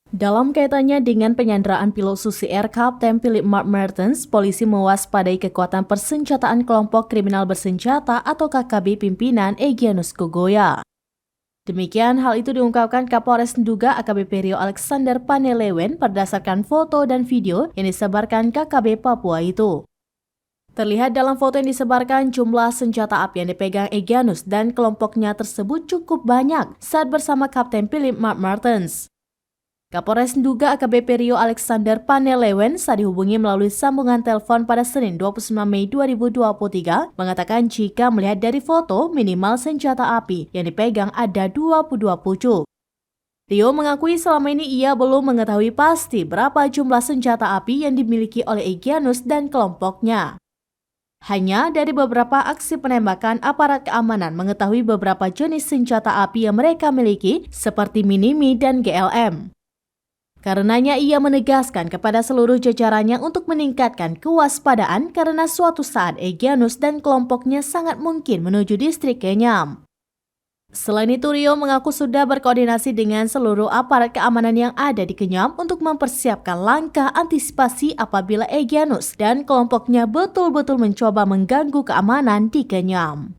Dalam kaitannya dengan penyanderaan pilot Susi Air Kapten Philip Mark Mertens, polisi mewaspadai kekuatan persenjataan kelompok kriminal bersenjata atau KKB pimpinan Egyanus Kogoya. Demikian hal itu diungkapkan Kapolres Nduga AKBP Rio Alexander Panelewen berdasarkan foto dan video yang disebarkan KKB Papua itu. Terlihat dalam foto yang disebarkan jumlah senjata api yang dipegang Egyanus dan kelompoknya tersebut cukup banyak saat bersama Kapten Philip Mark Mertens. Kapolres Nduga AKBP Rio Alexander Panelewen saat dihubungi melalui sambungan telepon pada Senin 29 Mei 2023 mengatakan jika melihat dari foto minimal senjata api yang dipegang ada 22 pucuk. Rio mengakui selama ini ia belum mengetahui pasti berapa jumlah senjata api yang dimiliki oleh Egyanus dan kelompoknya. Hanya dari beberapa aksi penembakan aparat keamanan mengetahui beberapa jenis senjata api yang mereka miliki seperti Minimi dan GLM. Karenanya ia menegaskan kepada seluruh jajarannya untuk meningkatkan kewaspadaan karena suatu saat Egyanus dan kelompoknya sangat mungkin menuju distrik Kenyam. Selain itu, Rio mengaku sudah berkoordinasi dengan seluruh aparat keamanan yang ada di Kenyam untuk mempersiapkan langkah antisipasi apabila Egyanus dan kelompoknya betul-betul mencoba mengganggu keamanan di Kenyam.